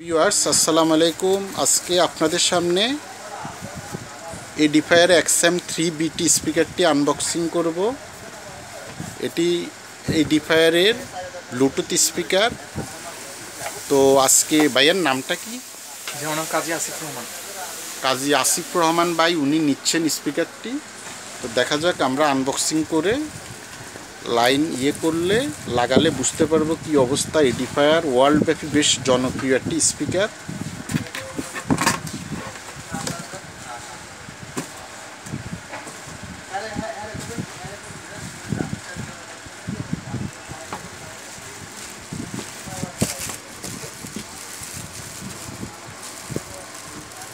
Viewers আসসালামু আলাইকুম। আজকে আপনাদের সামনে Edifier XM3 BT স্পিকারটি আনবক্সিং করব। এটি Edifier এর ব্লুটুথ স্পিকার। তো আজকে ভাইয়ের নামটা কি? কাজী আসিফ রহমান ভাই উনি নিচ্ছেন স্পিকারটি। তো দেখা যাক, আমরা আনবক্সিং করে লাইন করলে লাগালে বুঝতে পারবো কি অবস্থা। Edifier ওয়ার্ল্ড ব্যাপী বেশ জনপ্রিয় একটি speaker.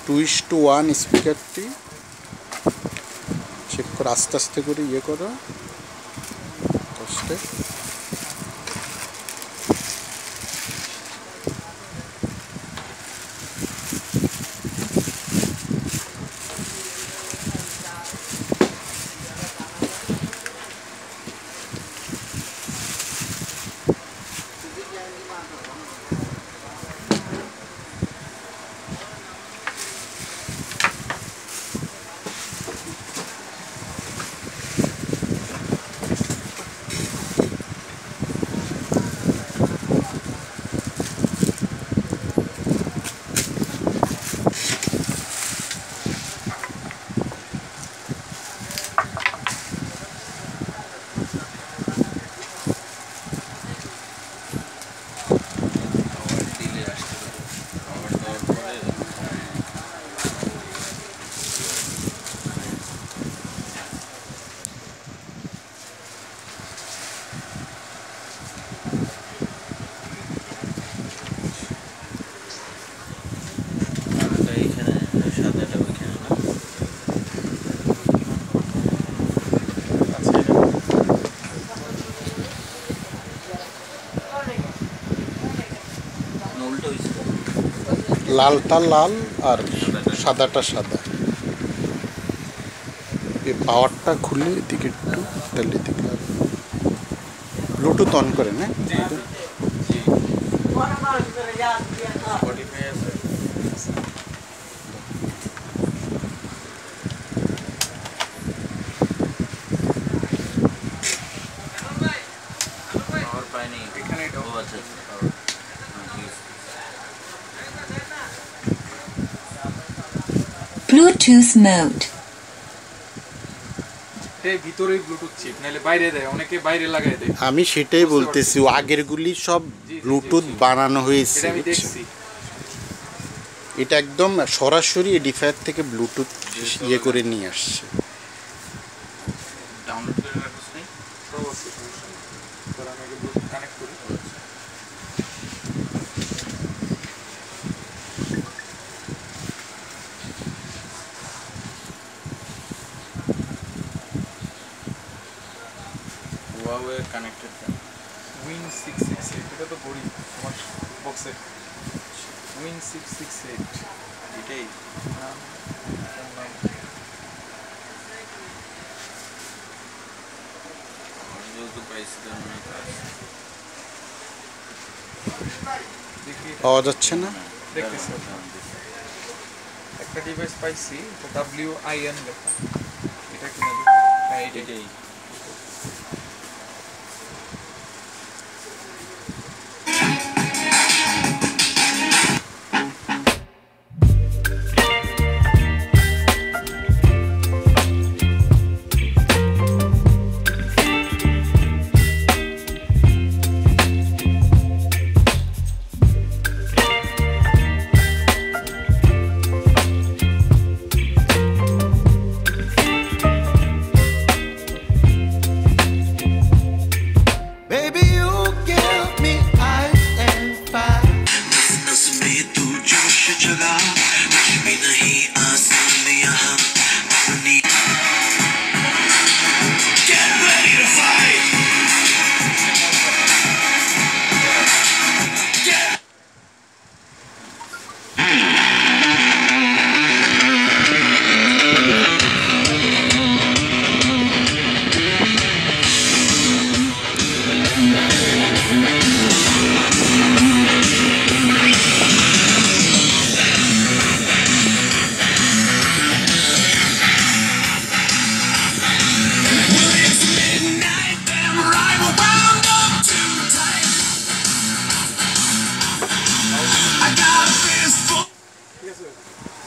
Two is to one স্পিকারটি চেক করে আস্তে আস্তে করে করো কষ্টে। লালটা লাল আর সাদাটা সাদা। এই পাওয়ারটা খুলে এদিকে একটু তাহলে দিকে ব্লুটুথ অন করে না। Bluetooth mode. ভিতরে ব্লুটুথ চিপ নালে বাইরে দেয়, অনেকে বাইরে লাগায় দেয়। আমি সেটাই বলতেছি, আগের গুলি সব ব্লুটুথ বানানো হয়েছে। এটা আমি দেখছি, এটা একদম সরাসরি Edifier থেকে ব্লুটুথ করে নিয়ে আসছে। ডাউনলোড করে রাখছ নাই তো অবশ্যই সমস্যা নেই। তাহলে আমি আগে ব্লুটুথ কানেক্ট করি। Huawei connected Win 668 এটা তো বড়ি আমার বক্সে। Win 668 এটাই নাম। যেহেতু প্রাইস দাম না পাওয়া যাচ্ছে না। দেখতেছি একটা ডিভাইস পাইছি, তো WIN লেখা। এটা কিনা দেখো। হ্যাঁ এটাই।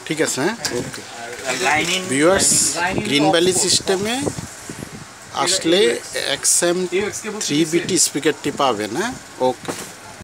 ঠিক আছে হ্যাঁ ওকে ভিউয়ার্স গ্রিন ভ্যালি সিস্টেমে আসলে XM3 BT স্পিকারটি পাবেন হ্যাঁ ওকে